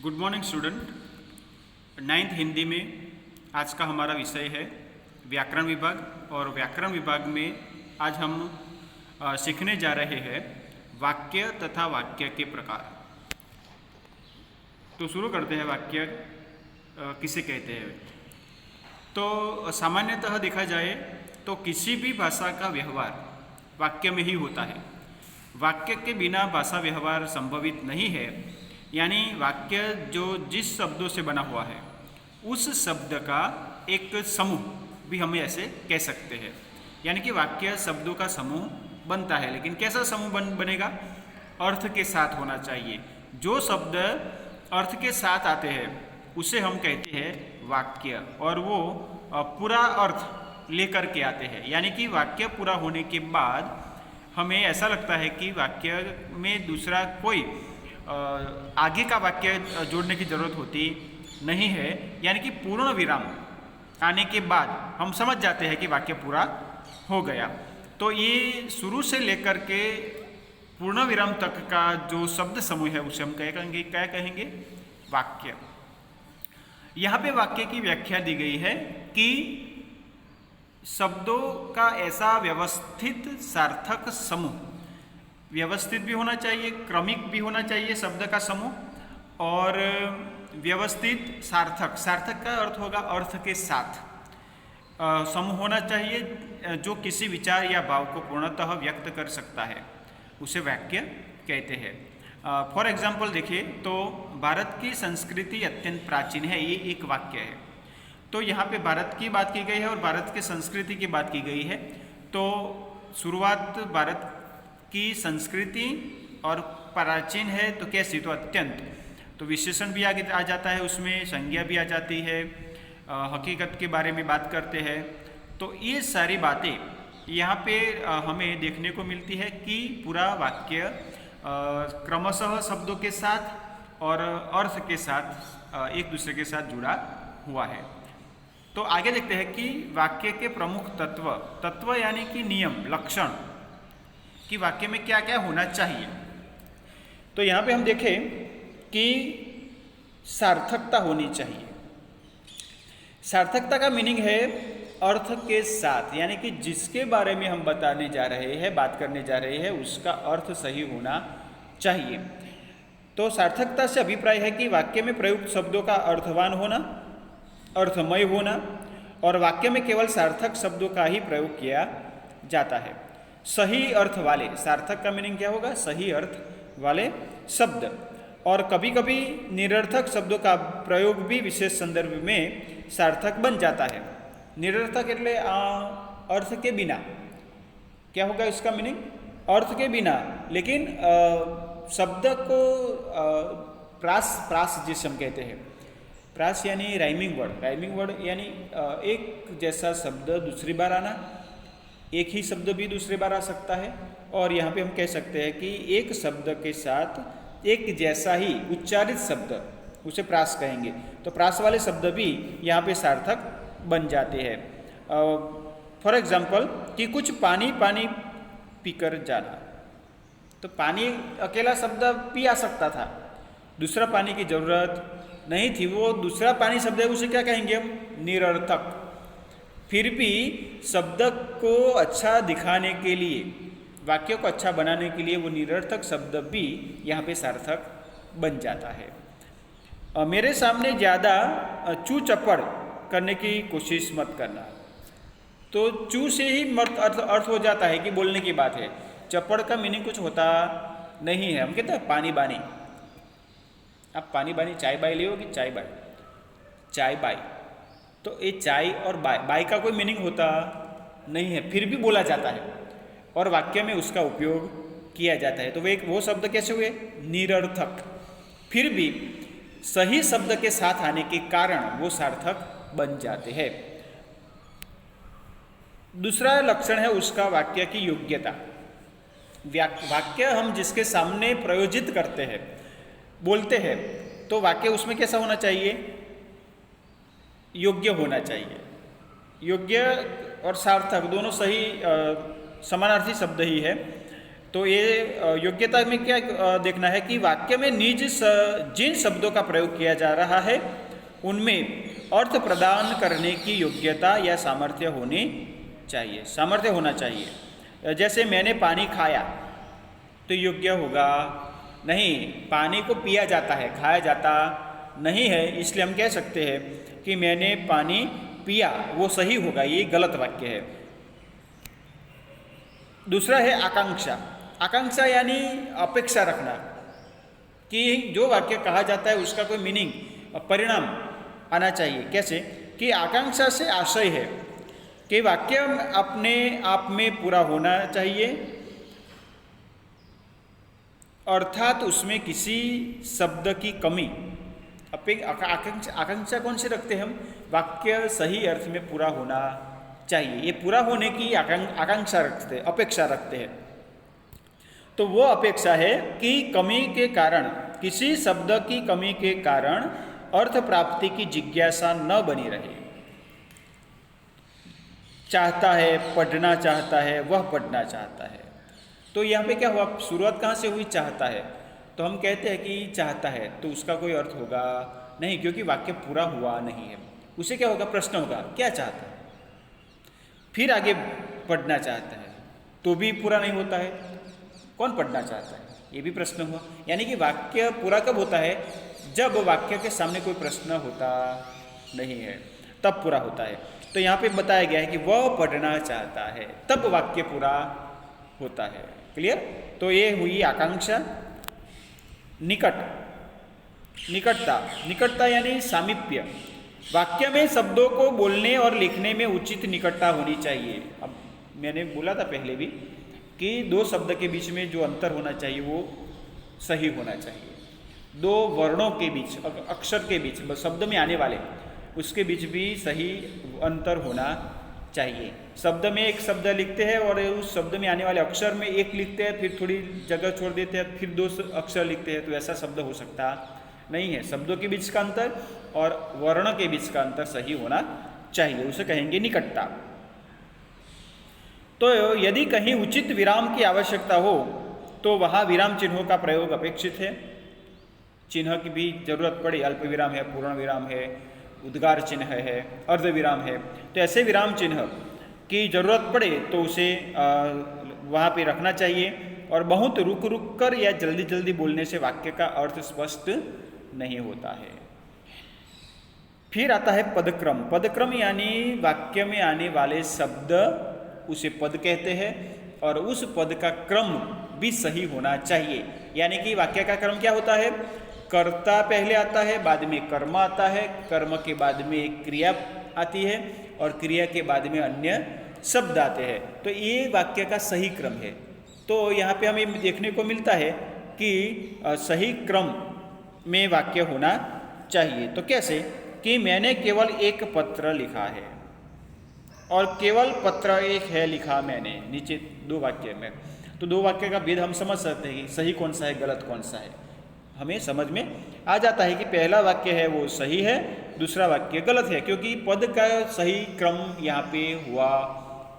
Good morning student. Ninth Hindi में आज का हमारा विषय है व्याकरण विभाग। और व्याकरण विभाग में आज हम सीखने जा रहे हैं वाक्य तथा वाक्य के प्रकार। तो शुरू करते हैं। वाक्य किसे कहते हैं? तो सामान्यतः देखा जाए तो किसी भी भाषा का व्यवहार वाक्य में ही होता है। वाक्य के बिना भाषा व्यवहार संभवित नहीं है। यानी वाक्य जो जिस शब्दों से बना हुआ है उस शब्द का एक समूह भी हम ऐसे कह सकते हैं। यानी कि वाक्य शब्दों का समूह बनता है, लेकिन कैसा समूह बनेगा? अर्थ के साथ होना चाहिए। जो शब्द अर्थ के साथ आते हैं उसे हम कहते हैं वाक्य, और वो पूरा अर्थ लेकर के आते हैं। यानी कि वाक्य पूरा होने के बाद हमें ऐसा लगता है कि वाक्य में दूसरा कोई आगे का वाक्य जोड़ने की जरूरत होती नहीं है। यानी कि पूर्ण विराम आने के बाद हम समझ जाते हैं कि वाक्य पूरा हो गया। तो ये शुरू से लेकर के पूर्ण विराम तक का जो शब्द समूह है उसे हम क्या कहेंगे? वाक्य। यहाँ पे वाक्य की व्याख्या दी गई है कि शब्दों का ऐसा व्यवस्थित सार्थक समूह, व्यवस्थित भी होना चाहिए, क्रमिक भी होना चाहिए शब्द का समूह, और व्यवस्थित सार्थक, सार्थक का अर्थ होगा अर्थ के साथ समूह होना चाहिए जो किसी विचार या भाव को पूर्णतः व्यक्त कर सकता है, उसे वाक्य कहते हैं। फॉर एग्जाम्पल देखिए तो भारत की संस्कृति अत्यंत प्राचीन है, ये एक वाक्य है। तो यहाँ पे भारत की बात की गई है और भारत की संस्कृति की बात की गई है। तो शुरुआत भारत की संस्कृति और प्राचीन है तो कैसी? तो अत्यंत। तो विशेषण भी आगे आ जाता है, उसमें संज्ञा भी आ जाती है, हकीकत के बारे में बात करते हैं। तो ये सारी बातें यहाँ पे हमें देखने को मिलती है कि पूरा वाक्य क्रमशः शब्दों के साथ और अर्थ के साथ एक दूसरे के साथ जुड़ा हुआ है। तो आगे देखते हैं कि वाक्य के प्रमुख तत्व, तत्व यानी कि नियम, लक्षण, कि वाक्य में क्या क्या होना चाहिए। तो यहाँ पे हम देखें कि सार्थकता होनी चाहिए। सार्थकता का मीनिंग है अर्थ के साथ, यानी कि जिसके बारे में हम बताने जा रहे हैं, बात करने जा रहे हैं, उसका अर्थ सही होना चाहिए। तो सार्थकता से अभिप्राय है कि वाक्य में प्रयुक्त शब्दों का अर्थवान होना, अर्थमय होना, और वाक्य में केवल सार्थक शब्दों का ही प्रयोग किया जाता है। सही अर्थ वाले, सार्थक का मीनिंग क्या होगा? सही अर्थ वाले शब्द। और कभी कभी निरर्थक शब्दों का प्रयोग भी विशेष संदर्भ में सार्थक बन जाता है। निरर्थक એટલે अर्थ के बिना, क्या होगा इसका मीनिंग? अर्थ के बिना, लेकिन शब्द को प्रास जिसे हम कहते हैं, प्रास यानी राइमिंग वर्ड। राइमिंग वर्ड यानी एक जैसा शब्द दूसरी बार आना, एक ही शब्द भी दूसरी बार आ सकता है। और यहाँ पे हम कह सकते हैं कि एक शब्द के साथ एक जैसा ही उच्चारित शब्द, उसे प्रास कहेंगे। तो प्रास वाले शब्द भी यहाँ पे सार्थक बन जाते हैं। फॉर एग्जाम्पल कि कुछ पानी पानी पीकर जाना। तो पानी अकेला शब्द पी आ सकता था, दूसरा पानी की जरूरत नहीं थी, वो दूसरा पानी शब्द है, उसे क्या कहेंगे हम? निरर्थक। फिर भी शब्द को अच्छा दिखाने के लिए, वाक्य को अच्छा बनाने के लिए वो निरर्थक शब्द भी यहाँ पे सार्थक बन जाता है। मेरे सामने ज़्यादा चू चपड़ करने की कोशिश मत करना। तो चू से ही अर्थ हो जाता है कि बोलने की बात है। चपड़ का मीनिंग कुछ होता नहीं है। हम कहते हैं पानी बानी। आप पानी बानी चाय बाई ले कि चाय बाई? चाय बाई। तो ये चाय और बाई का कोई मीनिंग होता नहीं है, फिर भी बोला जाता है और वाक्य में उसका उपयोग किया जाता है। तो वो शब्द कैसे हुए? निरर्थक। फिर भी सही शब्द के साथ आने के कारण वो सार्थक बन जाते हैं। दूसरा लक्षण है उसका वाक्य की योग्यता। वाक्य हम जिसके सामने प्रयोजित करते हैं, बोलते हैं, तो वाक्य उसमें कैसा होना चाहिए? योग्य होना चाहिए। योग्य और सार्थक दोनों सही समानार्थी शब्द ही है। तो ये योग्यता में क्या देखना है कि वाक्य में जिन शब्दों का प्रयोग किया जा रहा है उनमें अर्थ प्रदान करने की योग्यता या सामर्थ्य होनी चाहिए, सामर्थ्य होना चाहिए। जैसे मैंने पानी खाया तो योग्य होगा नहीं, पानी को पिया जाता है, खाया जाता नहीं है, इसलिए हम कह सकते हैं कि मैंने पानी पिया, वो सही होगा, ये गलत वाक्य है। दूसरा है आकांक्षा। आकांक्षा यानी अपेक्षा रखना कि जो वाक्य कहा जाता है उसका कोई मीनिंग, परिणाम आना चाहिए। कैसे कि आकांक्षा से आशय है कि वाक्य अपने आप में पूरा होना चाहिए, अर्थात उसमें किसी शब्द की कमी। आकांक्षा कौन से रखते हैं हम? वाक्य सही अर्थ में पूरा होना चाहिए, ये पूरा होने की आकांक्षा रखते हैं, अपेक्षा रखते हैं। तो वो अपेक्षा है कि कमी के कारण, किसी शब्द की कमी के कारण अर्थ प्राप्ति की जिज्ञासा न बनी रहे। चाहता है, पढ़ना चाहता है, वह पढ़ना चाहता है। तो यहाँ पे क्या हुआ, शुरुआत कहाँ से हुई? चाहता है। तो हम कहते हैं कि चाहता है, तो उसका कोई अर्थ होगा नहीं, क्योंकि वाक्य पूरा हुआ नहीं है। उसे क्या होगा? प्रश्न होगा, क्या चाहता है। फिर आगे पढ़ना चाहता है, तो भी पूरा नहीं होता है, कौन पढ़ना चाहता है, ये भी प्रश्न हुआ। यानी कि वाक्य पूरा कब होता है? जब वाक्य के सामने कोई प्रश्न होता नहीं है, तब पूरा होता है। तो यहाँ पे बताया गया है कि वह पढ़ना चाहता है, तब वाक्य पूरा होता है। क्लियर? तो ये हुई आकांक्षा। निकट, निकटता। निकटता यानी सामीप्य। वाक्य में शब्दों को बोलने और लिखने में उचित निकटता होनी चाहिए। अब मैंने बोला था पहले भी कि दो शब्द के बीच में जो अंतर होना चाहिए वो सही होना चाहिए। दो वर्णों के बीच, अक्षर के बीच, शब्द में आने वाले, उसके बीच भी सही अंतर होना चाहिए। शब्द में एक शब्द लिखते हैं और उस शब्द में आने वाले अक्षर में एक लिखते हैं, फिर थोड़ी जगह छोड़ देते हैं, फिर दो अक्षर लिखते हैं, तो ऐसा शब्द हो सकता नहीं है। शब्दों के बीच का अंतर और वर्ण के बीच का अंतर सही होना चाहिए, उसे कहेंगे निकटता। तो यदि कहीं उचित विराम की आवश्यकता हो तो वहाँ विराम चिन्हों का प्रयोग अपेक्षित है। चिन्ह की भी जरूरत पड़े, अल्प विराम है, पूर्ण विराम है, उद्गार चिन्ह है, अर्ध विराम है, तो ऐसे विराम चिन्ह की जरूरत पड़े तो उसे वहाँ पे रखना चाहिए। और बहुत रुक रुक कर या जल्दी जल्दी बोलने से वाक्य का अर्थ स्पष्ट नहीं होता है। फिर आता है पदक्रम। पदक्रम यानी वाक्य में आने वाले शब्द, उसे पद कहते हैं, और उस पद का क्रम भी सही होना चाहिए। यानी कि वाक्य का क्रम क्या होता है? कर्ता पहले आता है, बाद में कर्म आता है, कर्म के बाद में क्रिया आती है, और क्रिया के बाद में अन्य शब्द आते हैं। तो ये वाक्य का सही क्रम है। तो यहाँ पे हमें देखने को मिलता है कि सही क्रम में वाक्य होना चाहिए। तो कैसे कि मैंने केवल एक पत्र लिखा है, और केवल पत्र एक है लिखा मैंने, नीचे दो वाक्य में। तो दो वाक्य का भेद हम समझ सकते हैं कि सही कौन सा है, गलत कौन सा है, हमें समझ में आ जाता है कि पहला वाक्य है वो सही है, दूसरा वाक्य गलत है, क्योंकि पद का सही क्रम यहाँ पे हुआ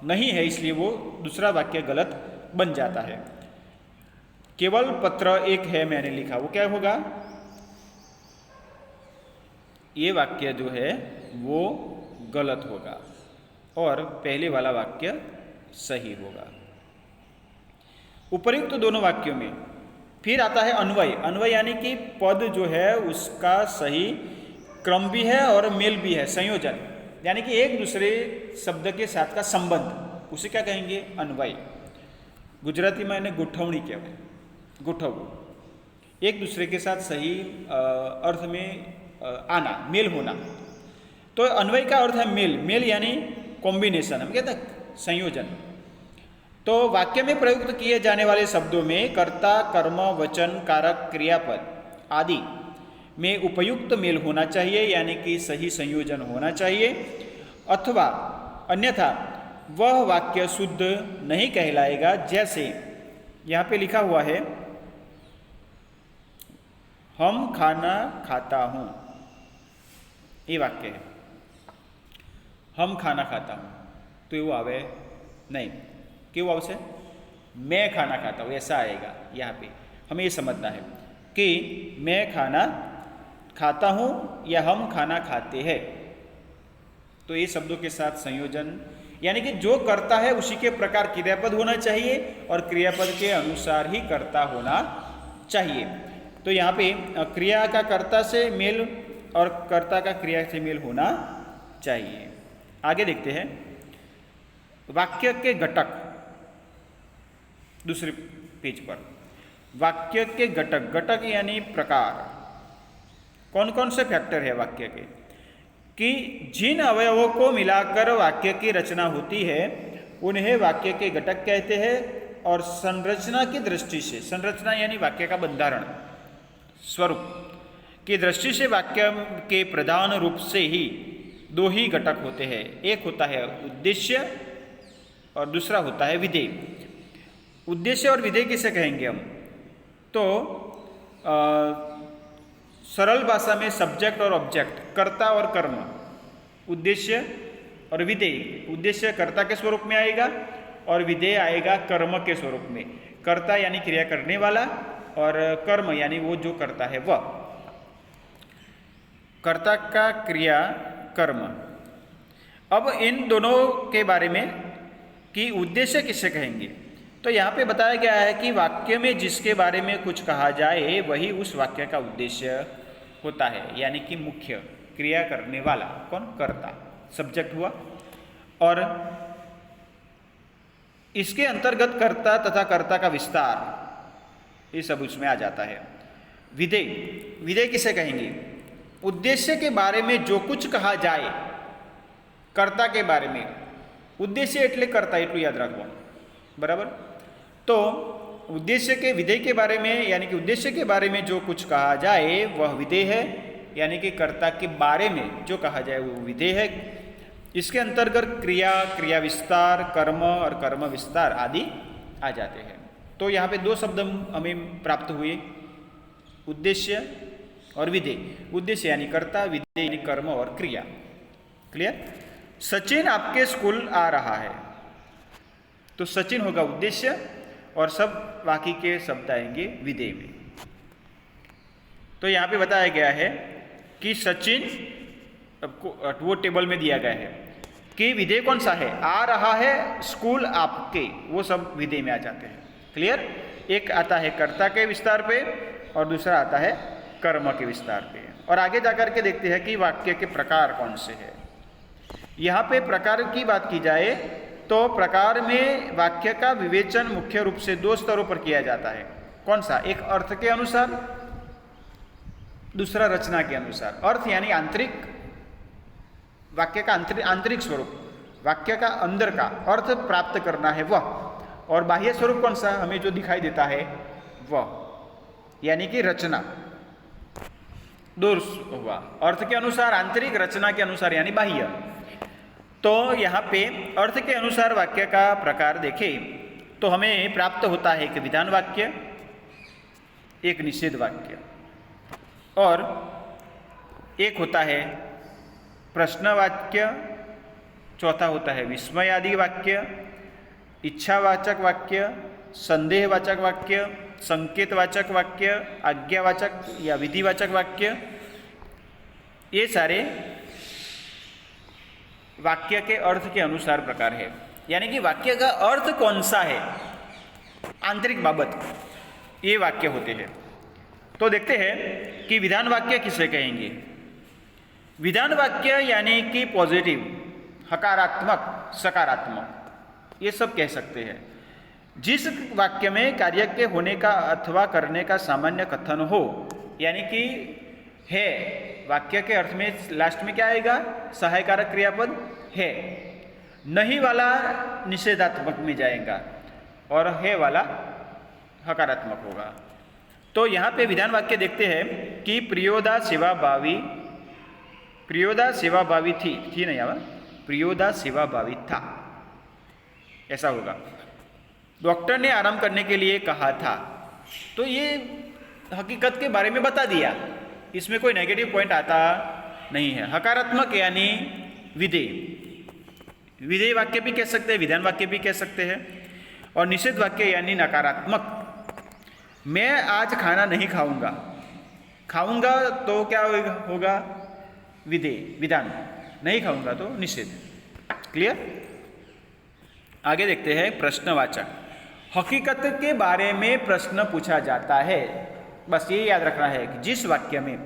नहीं है, इसलिए वो दूसरा वाक्य गलत बन जाता है। केवल पत्र एक है मैंने लिखा, वो क्या होगा? ये वाक्य जो है वो गलत होगा और पहले वाला वाक्य सही होगा। उपर्युक्त दोनों वाक्यों में फिर आता है अन्वय। अन्वय यानी कि पद जो है उसका सही क्रम भी है और मेल भी है, संयोजन, यानी कि एक दूसरे शब्द के साथ का संबंध, उसे क्या कहेंगे? अन्वय। गुजराती में એને ગોઠવણી કહેવાય, ગોઠવવું, एक दूसरे के साथ सही अर्थ में आना, मेल होना। तो अन्वय का अर्थ है मेल। मेल यानी कॉम्बिनेशन, हम कहते हैं संयोजन। तो वाक्य में प्रयुक्त किए जाने वाले शब्दों में कर्ता, कर्म, वचन, कारक, क्रियापद आदि में उपयुक्त मेल होना चाहिए, यानी कि सही संयोजन होना चाहिए, अथवा अन्यथा वह वाक्य शुद्ध नहीं कहलाएगा। जैसे यहाँ पे लिखा हुआ है, हम खाना खाता हूँ, ये वाक्य है, हम खाना खाता हूँ, तो એવું આવે નહીં। કેવું આવશે? मैं खाना खाता हूँ, ऐसा आएगा। यहाँ पे हमें ये समझना है कि मैं खाना खाता हूँ या हम खाना खाते हैं। तो ये शब्दों के साथ संयोजन, यानी कि जो करता है उसी के प्रकार क्रियापद होना चाहिए और क्रियापद के अनुसार ही कर्ता होना चाहिए। तो यहाँ पे क्रिया का कर्ता से मेल और कर्ता का क्रिया से मेल होना चाहिए। आगे देखते हैं वाक्य के घटक, दूसरे पेज पर वाक्य के घटक। घटक यानी प्रकार। कौन कौन से फैक्टर है वाक्य के, कि जिन अवयवों को मिलाकर वाक्य की रचना होती है उन्हें वाक्य के घटक कहते हैं। और संरचना की दृष्टि से, संरचना यानी वाक्य का बंधारण, स्वरूप की दृष्टि से वाक्य के प्रधान रूप से ही दो ही घटक होते हैं। एक होता है उद्देश्य और दूसरा होता है विधेय। उद्देश्य और विधेय किसे कहेंगे हम, तो सरल भाषा में सब्जेक्ट और ऑब्जेक्ट, कर्ता और कर्म, उद्देश्य और विधेय। उद्देश्य कर्ता के स्वरूप में आएगा और विधेय आएगा कर्म के स्वरूप में। कर्ता यानी क्रिया करने वाला और कर्म यानी वो जो करता है वह। कर्ता का क्रिया कर्म। अब इन दोनों के बारे में कि उद्देश्य किसे कहेंगे, तो यहाँ पे बताया गया है कि वाक्य में जिसके बारे में कुछ कहा जाए वही उस वाक्य का उद्देश्य होता है, यानी कि मुख्य क्रिया करने वाला कौन, कर्ता, सब्जेक्ट हुआ। और इसके अंतर्गत कर्ता तथा कर्ता का विस्तार, ये सब उसमें आ जाता है। विधेय, विधेय किसे कहेंगे, उद्देश्य के बारे में जो कुछ कहा जाए, कर्ता के बारे में, उद्देश्य એટલે कर्ता એટલું याद रखो, बराबर। तो उद्देश्य के विधेय के बारे में, यानी कि उद्देश्य के बारे में जो कुछ कहा जाए वह विधेय है, यानी कि कर्ता के बारे में जो कहा जाए वो विधेय है। इसके अंतर्गत क्रिया, क्रिया विस्तार, कर्म और कर्म विस्तार आदि आ जाते हैं। तो यहाँ पे दो शब्द हमें प्राप्त हुए, उद्देश्य और विधेय। उद्देश्य यानी कर्ता, विधेय यानी कर्म और क्रिया। क्लियर। सचिन आपके स्कूल आ रहा है, तो सचिन होगा उद्देश्य और सब बाकी के शब्द आएंगे विधेय में। तो यहाँ पे बताया गया है कि सचिन, वो टेबल में दिया गया है कि विधेय कौन सा है, आ रहा है, स्कूल आपके, वो सब विधेय में आ जाते हैं। क्लियर। एक आता है कर्ता के विस्तार पे और दूसरा आता है कर्म के विस्तार पे। और आगे जाकर के देखते हैं कि वाक्य के प्रकार कौन से हैं। यहाँ पे प्रकार की बात की जाए तो प्रकार में वाक्य का विवेचन मुख्य रूप से दो स्तरों पर किया जाता है। कौन सा, एक अर्थ के अनुसार, दूसरा रचना के अनुसार। अर्थ यानी आंतरिक, वाक्य का आंतरिक स्वरूप, वाक्य का अंदर का अर्थ प्राप्त करना है वह। और बाह्य स्वरूप कौन सा, हमें जो दिखाई देता है वह, यानी कि रचना। दो हुआ, अर्थ के अनुसार आंतरिक, रचना के अनुसार यानी बाह्य। तो यहाँ पे अर्थ के अनुसार वाक्य का प्रकार देखें तो हमें प्राप्त होता है कि विधान वाक्य, एक निषेध वाक्य, और एक होता है प्रश्न वाक्य, चौथा होता है विस्मयादि वाक्य, इच्छावाचक वाक्य, संदेहवाचक वाक्य, संकेतवाचक वाक्य, आज्ञावाचक या विधिवाचक वाक्य। ये सारे वाक्य के अर्थ के अनुसार प्रकार है, यानी कि वाक्य का अर्थ कौन सा है, आंतरिक बाबत, ये वाक्य होते हैं। तो देखते हैं कि विधान वाक्य किसे कहेंगे। विधान वाक्य यानी कि पॉजिटिव, हकारात्मक, सकारात्मक, ये सब कह सकते हैं। जिस वाक्य में कार्य के होने का अथवा करने का सामान्य कथन हो, यानी कि है, वाक्य के अर्थ में लास्ट में क्या आएगा, सहायकारक क्रियापद है, नहीं वाला निषेधात्मक में जाएगा और है वाला हकारात्मक होगा। तो यहाँ पे विधान वाक्य देखते हैं कि प्रियोदा सेवाभावी, प्रियोदा सेवाभावी थी नहीं आवा, प्रियोदा सेवाभावी था, ऐसा होगा। डॉक्टर ने आराम करने के लिए कहा था, तो ये हकीकत के बारे में बता दिया, इसमें कोई नेगेटिव पॉइंट आता नहीं है। हकारात्मक यानी विधेय, विधेय वाक्य भी कह सकते हैं, विधान वाक्य भी कह सकते हैं। और निषेध वाक्य यानी नकारात्मक, मैं आज खाना नहीं खाऊंगा, खाऊंगा तो क्या होगा, विधेय विधान, नहीं खाऊंगा तो निषेध। क्लियर। आगे देखते हैं प्रश्नवाचक। हकीकत के बारे में प्रश्न पूछा जाता है। बस ये याद रखना है कि जिस वाक्य में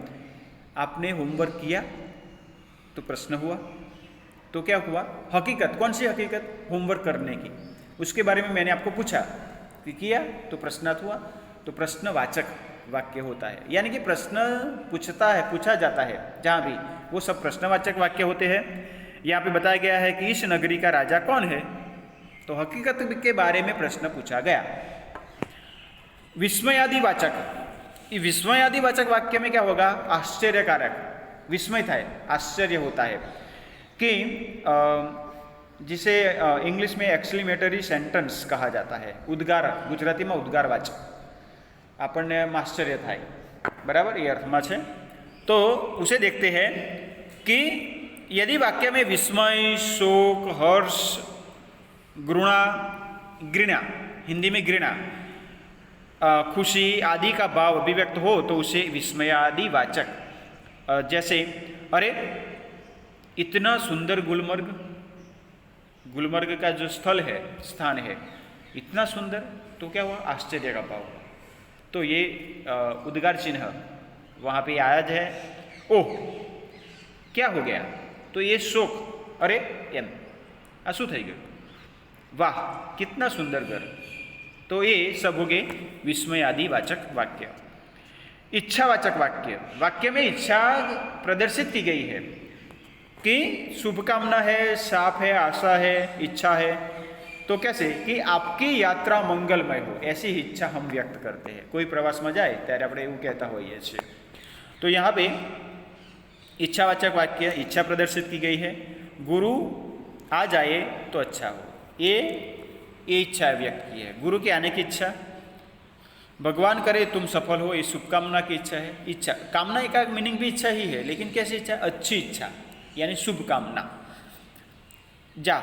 आपने होमवर्क किया तो प्रश्न हुआ, तो क्या हुआ, हकीकत। कौन सी हकीकत, होमवर्क करने की, उसके बारे में मैंने आपको पूछा कि किया तो प्रश्नार्थ हुआ, तो प्रश्नवाचक वाक्य होता है। यानी कि प्रश्न पूछा जाता है जहाँ भी, वो सब प्रश्नवाचक वाक्य होते हैं। यहाँ पे बताया गया है कि इस नगरी का राजा कौन है, तो हकीकत के बारे में प्रश्न पूछा गया। विस्मयादि वाचक, विस्मयादि वाचक वाक्य में क्या होगा, आश्चर्यकारक, विस्मय था, आश्चर्य होता है कि जिसे इंग्लिश में एक्सक्लेमेटरी सेंटेंस कहा जाता है, उद्गार, गुजराती में उद्गारवाच, આપણને આશ્ચર્ય થાય, બરાબર, એ અર્થમાં છે। તો उसे देखते हैं कि यदि वाक्य में विस्मय, शोक, हर्ष, घृणा, हिंदी में घृणा, खुशी आदि का भाव अभिव्यक्त हो तो उसे विस्मयादि वाचक, जैसे अरे इतना सुंदर गुलमर्ग, गुलमर्ग का जो स्थल है, स्थान है, इतना सुंदर, तो क्या हुआ, आश्चर्य का भाव, तो ये उद्गार चिन्ह वहाँ पे आया है। ओह क्या हो गया, तो ये शोक, अरे एम आ शू थई गयुं, वाह कितना सुंदर घर, तो ये सब हो गए विस्मयादि वाचक वाक्य। इच्छावाचक वाक्य, वाक्य में इच्छा प्रदर्शित की गई है कि शुभकामना है, शाप है, आशा है, इच्छा है, तो कैसे कि आपकी यात्रा मंगलमय हो, ऐसी इच्छा हम व्यक्त करते हैं। कोई प्रवास में जाए त्यारे આપણે એવું કહેતા હોઈએ છીએ। तो यहाँ पे इच्छावाचक वाक्य, इच्छा प्रदर्शित की गई है। गुरु आ जाए तो अच्छा हो, ये इच्छा व्यक्त की है, गुरु के आने की इच्छा। भगवान करे तुम सफल हो, ये शुभकामना की इच्छा है। इच्छा, कामना का मीनिंग भी इच्छा ही है, लेकिन कैसी इच्छा, अच्छी इच्छा, यानी शुभकामना। जा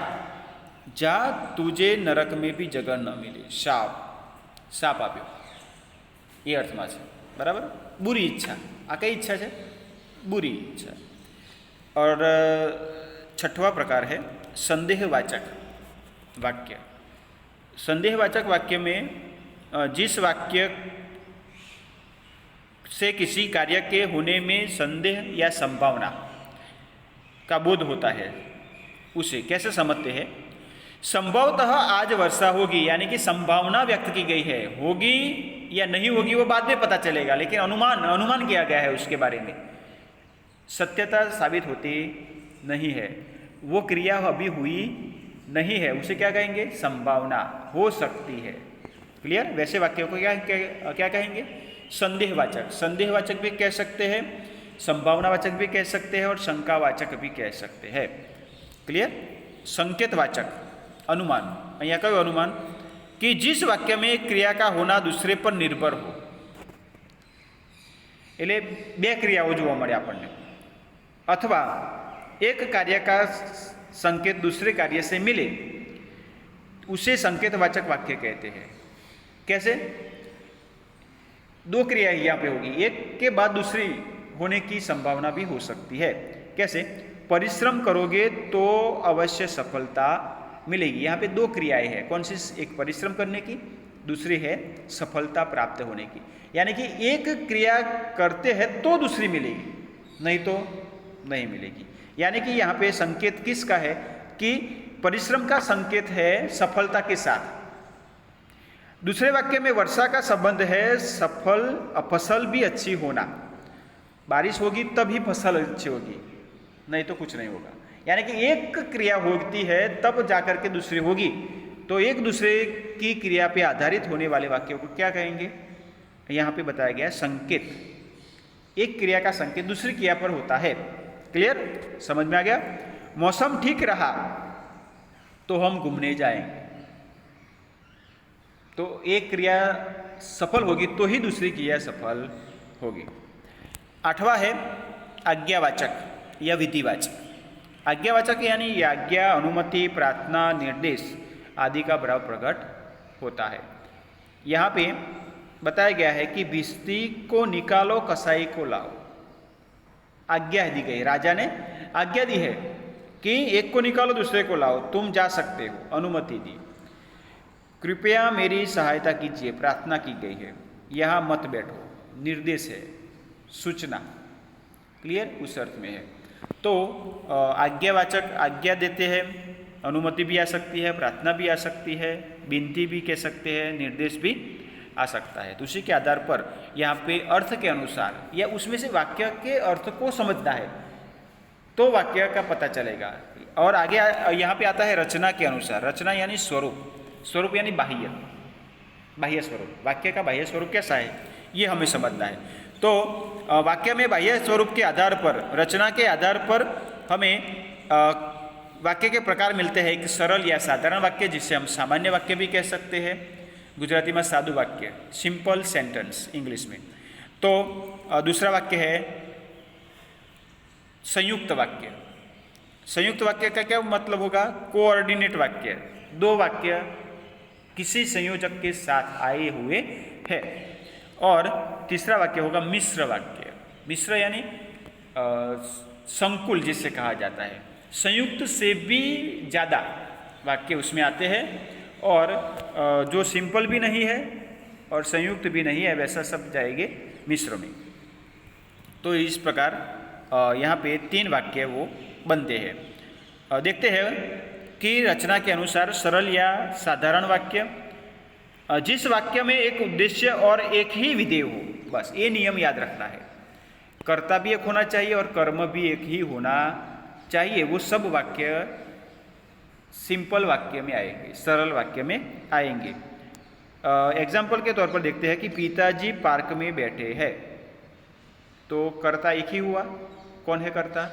जा तुझे नरक में भी जगह न मिले, शाप, शाप आप्यो, ये अर्थમાં છે, बराबर। बुरी इच्छा, आ कई इच्छा है, बुरी इच्छा। और छठवां प्रकार है संदेहवाचक वाक्य। संदेहवाचक वाक्य में जिस वाक्य से किसी कार्य के होने में संदेह या संभावना का बोध होता है, उसे कैसे समझते हैं। संभवतः आज वर्षा होगी, यानी कि संभावना व्यक्त की गई है, होगी या नहीं होगी वो बाद में पता चलेगा, लेकिन अनुमान किया गया है उसके बारे में, सत्यता साबित होती नहीं है, वो क्रिया अभी हुई नहीं है, उसे क्या कहेंगे, संभावना, हो सकती है। क्लियर। वैसे वाक्यों को क्या कहेंगे, संदेहवाचक। संदेहवाचक भी कह सकते हैं, संभावनावाचक भी कह सकते हैं और शंकावाचक भी कह सकते हैं। क्लियर। संकेतवाचक, अनुमान, अहींया कयो अनुमान, कि जिस वाक्य में क्रिया का होना दूसरे पर निर्भर हो, एटले बे क्रियाओ जोवा मळे आपणने, अथवा एक कार्य का संकेत दूसरे कार्य से मिले, उसे संकेतवाचक वाक्य कहते हैं। कैसे, दो क्रिया यहाँ पे होगी, एक के बाद दूसरी होने की संभावना भी हो सकती है। कैसे, परिश्रम करोगे तो अवश्य सफलता मिलेगी। यहाँ पे दो क्रियाएं हैं, कौन सी, एक परिश्रम करने की, दूसरी है सफलता प्राप्त होने की। यानी कि एक क्रिया करते हैं तो दूसरी मिलेगी, नहीं तो नहीं मिलेगी। यानी कि यहाँ पे संकेत किसका है कि परिश्रम का संकेत है सफलता के साथ। दूसरे वाक्य में वर्षा का संबंध है फसल भी अच्छी होना, बारिश होगी तभी फसल अच्छी होगी, नहीं तो कुछ नहीं होगा। यानी कि एक क्रिया होती है तब जाकर के दूसरी होगी, तो एक दूसरे की क्रिया पे आधारित होने वाले वाक्यों को क्या कहेंगे, यहाँ पे बताया गया संकेत। एक क्रिया का संकेत दूसरी क्रिया पर होता है। क्लियर, समझ में आ गया। मौसम ठीक रहा तो हम घूमने जाएंगे, तो एक क्रिया सफल होगी तो ही दूसरी क्रिया सफल होगी। आठवां है आज्ञावाचक या विधिवाचक। आज्ञावाचक यानी आज्ञा, अनुमति, प्रार्थना, निर्देश आदि का भाव प्रकट होता है। यहाँ पे बताया गया है कि भिश्ती को निकालो कसाई को लाओ, आज्ञा दी गई, राजा ने आज्ञा दी है कि एक को निकालो दूसरे को लाओ, तुम जा सकते हो, अनुमति दी। कृपया मेरी सहायता कीजिए, प्रार्थना की गई है, यहाँ मत बैठो, निर्देश है, सूचना, क्लियर, उस अर्थ में है। तो आज्ञावाचक आज्ञा देते हैं, अनुमति भी आ सकती है, प्रार्थना भी आ सकती है, विनती भी कह सकते हैं, निर्देश भी आ सकता है। तो उसी के आधार पर यहाँ पे अर्थ के अनुसार या उसमें से वाक्य के अर्थ को समझना है तो वाक्य का पता चलेगा। और आगे यहाँ पे आता है रचना के अनुसार। रचना यानी स्वरूप, स्वरूप यानी बाह्य, बाह्य स्वरूप, वाक्य का बाह्य स्वरूप कैसा है ये हमें समझना है। तो वाक्य में बाह्य स्वरूप के आधार पर, रचना के आधार पर हमें वाक्य के प्रकार मिलते हैं। एक सरल या साधारण वाक्य जिसे हम सामान्य वाक्य भी कह सकते हैं, गुजराती में सादु वाक्य, सिंपल सेंटेंस इंग्लिश में। तो दूसरा वाक्य है संयुक्त वाक्य। संयुक्त वाक्य का क्या मतलब होगा? कोऑर्डिनेट वाक्य, दो वाक्य किसी संयोजक के साथ आए हुए हैं। और तीसरा वाक्य होगा मिश्र वाक्य। मिश्र यानी संकुल जिसे कहा जाता है, संयुक्त से भी ज़्यादा वाक्य उसमें आते हैं और जो सिंपल भी नहीं है और संयुक्त भी नहीं है, वैसा सब जाएंगे मिश्र में। तो इस प्रकार यहाँ पे 3 वाक्य वो बनते हैं। देखते हैं कि रचना के अनुसार सरल या साधारण वाक्य, जिस वाक्य में एक उद्देश्य और एक ही विधेय हो, बस ये नियम याद रखना है। कर्ता भी एक होना चाहिए और कर्म भी एक ही होना चाहिए। वो सब वाक्य सिंपल वाक्य में आएंगे, सरल वाक्य में आएंगे। एग्जाम्पल के तौर पर देखते हैं कि पिताजी पार्क में बैठे हैं, तो कर्ता एक ही हुआ। कौन है कर्ता?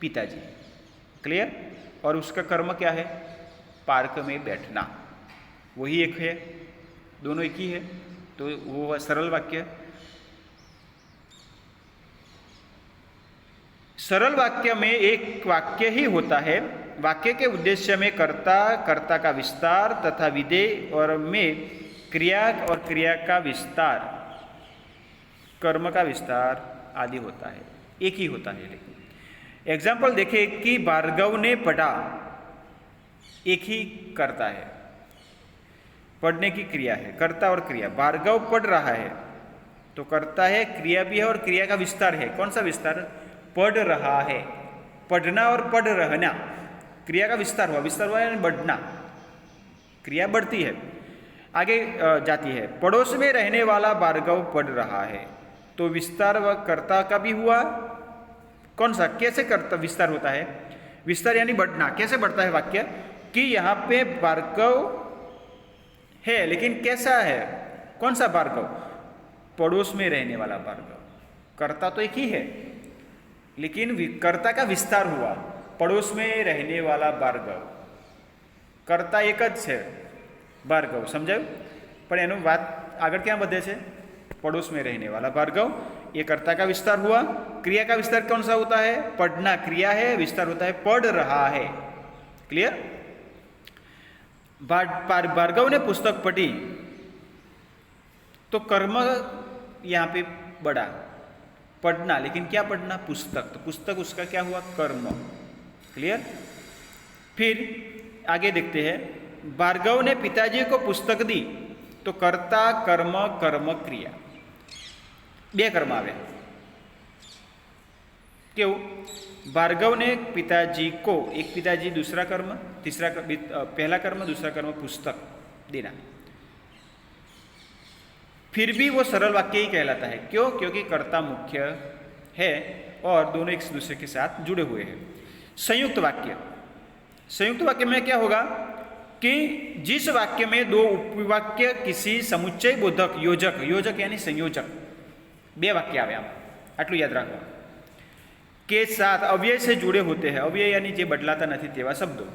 पिताजी, क्लियर। और उसका कर्म क्या है? पार्क में बैठना, वही एक है, दोनों एक ही है, तो वो सरल वाक्य। सरल वाक्य में एक वाक्य ही होता है। वाक्य के उद्देश्य में कर्ता, कर्ता का विस्तार तथा विधेय, और में क्रिया और क्रिया का विस्तार, कर्म का विस्तार आदि होता है, एक ही होता है। लेकिन एग्जाम्पल देखें कि भार्गव ने पढ़ा, एक ही करता है, पढ़ने की क्रिया है, कर्ता और क्रिया। भार्गव पढ़ रहा है तो कर्ता है, क्रिया भी है और क्रिया का विस्तार है। कौन सा विस्तार? पढ़ रहा है, पढ़ना और पढ़ रहना, क्रिया का विस्तार हुआ। विस्तार हुआ यानी बढ़ना, क्रिया बढ़ती है, आगे जाती है। पड़ोस में रहने वाला भार्गव पढ़ रहा है, तो विस्तार व कर्ता का भी हुआ। कौन सा? कैसे कर्ता विस्तार होता है? विस्तार यानी बढ़ना। कैसे बढ़ता है वाक्य? कि यहाँ पे भार्गव है, लेकिन कैसा है? कौन सा भार्गव? पड़ोस में रहने वाला भार्गव। कर्ता तो एक ही है, लेकिन कर्ता का विस्तार हुआ। पड़ोस में रहने वाला भार्गव, कर्ता एक ज છે ભાર્ગવ, સમજાયું? પણ એનું વાત આગળ ક્યાં વધે છે? पड़ोस में रहने वाला भार्गव, ये कर्ता का विस्तार हुआ। क्रिया का विस्तार कौन सा होता है? पढ़ना क्रिया है, विस्तार होता है पढ़ रहा है। क्लियर? भार्गव ने पुस्तक पढ़ी, तो कर्म यहाँ पे बढ़ा, पढ़ना, लेकिन क्या पढ़ना? पुस्तक, तो पुस्तक उसका क्या हुआ? कर्म। क्लियर? फिर आगे देखते हैं, भार्गव ने पिताजी को पुस्तक दी, तो कर्ता कर्म कर्म क्रिया, 2 कर्म आवे। क्यों? भार्गव ने पिताजी को, एक पिताजी दूसरा कर्म, तीसरा पहला कर्म, दूसरा कर्म पुस्तक देना। फिर भी वो सरल वाक्य ही कहलाता है। क्यों? क्योंकि कर्ता मुख्य है और दोनों एक दूसरे के साथ जुड़े हुए हैं। संयुक्त वाक्य, संयुक्त वाक्य में क्या होगा कि जिस वाक्य में 2 उपवाक्य किसी समुच्चय बोधक योजक, योजक यानी संयोजक, 2 वाक्य आवे, आटलू याद रखो, के साथ अव्यय से जुड़े होते हैं। अव्यय यानी जे बदलाता नहीं तेवा शब्दों,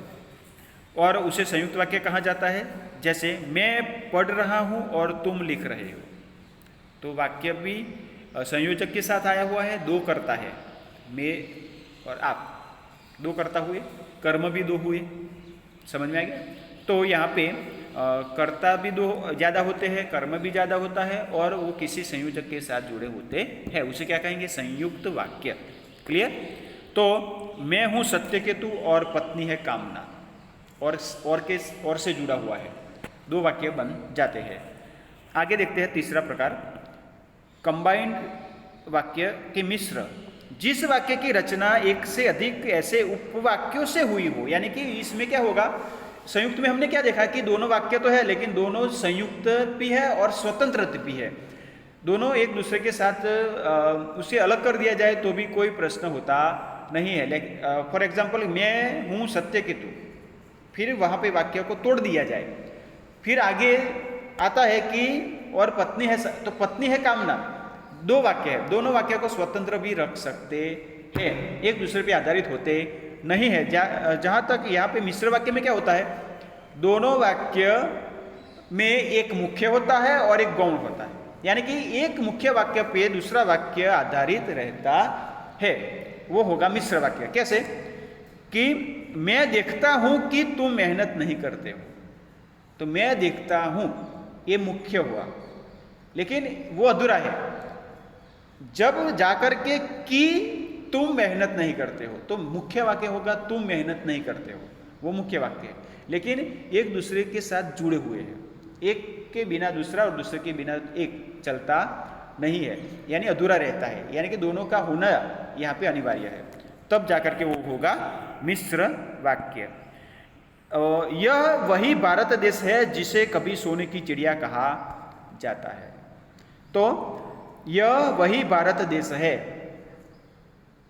और उसे संयुक्त वाक्य कहा जाता है। जैसे मैं पढ़ रहा हूँ और तुम लिख रहे हो, तो वाक्य भी संयोजक के साथ आया हुआ है, 2 कर्ता है, मैं और आप, 2 कर्ता हुए, कर्म भी 2 हुए। समझ में आ गया? तो यहाँ पे कर्ता भी दो ज़्यादा होते हैं, कर्म भी ज़्यादा होता है और वो किसी संयोजक के साथ जुड़े होते हैं, उसे क्या कहेंगे? संयुक्त वाक्य। क्लियर? तो मैं हूँ सत्य केतु और पत्नी है कामना, और से जुड़ा हुआ है, दो वाक्य बन जाते हैं। आगे देखते हैं तीसरा प्रकार, कंबाइंड वाक्य के मिश्र। जिस वाक्य की रचना एक से अधिक ऐसे उपवाक्यों से हुई हो, यानी कि इसमें क्या होगा, संयुक्त में हमने क्या देखा कि दोनों वाक्य तो है लेकिन दोनों संयुक्त भी है और स्वतंत्र भी है, दोनों एक दूसरे के साथ उसे अलग कर दिया जाए तो भी कोई प्रश्न होता नहीं है। लेकिन फॉर एग्जाम्पल मैं हूँ सत्य केतु, फिर वहाँ पे वाक्य को तोड़ दिया जाए, फिर आगे आता है कि और पत्नी है, तो पत्नी है कामना, दो वाक्य है, दोनों वाक्य को स्वतंत्र भी रख सकते हैं, एक दूसरे पे आधारित होते नहीं है। जहाँ तक यहाँ पे मिश्र वाक्य में क्या होता है, दोनों वाक्य में एक मुख्य होता है और एक गौण होता है, यानी कि एक मुख्य वाक्य पे दूसरा वाक्य आधारित रहता है, वो होगा मिश्र वाक्य। कैसे कि मैं देखता हूं कि तुम मेहनत नहीं करते हो, तो मैं देखता हूं ये मुख्य हुआ, लेकिन वो अधूरा है। जब जाकर के कि तुम मेहनत नहीं करते हो तो मुख्य वाक्य होगा तुम मेहनत नहीं करते हो, वो मुख्य वाक्य है, लेकिन एक दूसरे के साथ जुड़े हुए हैं, एक के बिना दूसरा और दूसरे के बिना एक चलता नहीं है, यानी अधूरा रहता है, यानी कि दोनों का होना यहाँ पे अनिवार्य है, तब जाकर के वो होगा मिश्र वाक्य। यह वही भारत देश है जिसे कभी सोने की चिड़िया कहा जाता है। तो यह वही भारत देश है,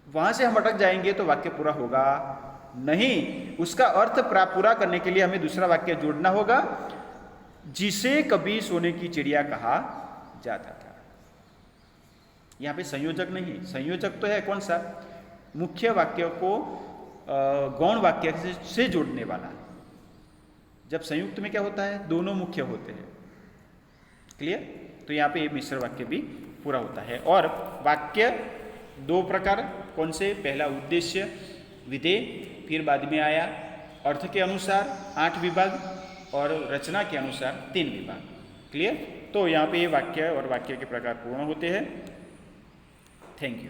वहां से हम अटक जाएंगे तो वाक्य पूरा होगा नहीं, उसका अर्थ पूरा करने के लिए हमें दूसरा वाक्य जोड़ना होगा, जिसे कभी सोने की चिड़िया कहा जाता था। यहाँ पे संयोजक नहीं, संयोजक तो है कौन सा, मुख्य वाक्य को गौण वाक्य से जोड़ने वाला। जब संयुक्त में क्या होता है, दोनों मुख्य होते हैं। क्लियर? तो यहाँ पे ये मिश्र वाक्य भी पूरा होता है। और वाक्य दो प्रकार कौन से, पहला उद्देश्य विधेय, फिर बाद में आया अर्थ के अनुसार 8 विभाग और रचना के अनुसार 3 विभाग। क्लियर? तो यहाँ पे ये वाक्य और वाक्य के प्रकार पूर्ण होते हैं। Thank you.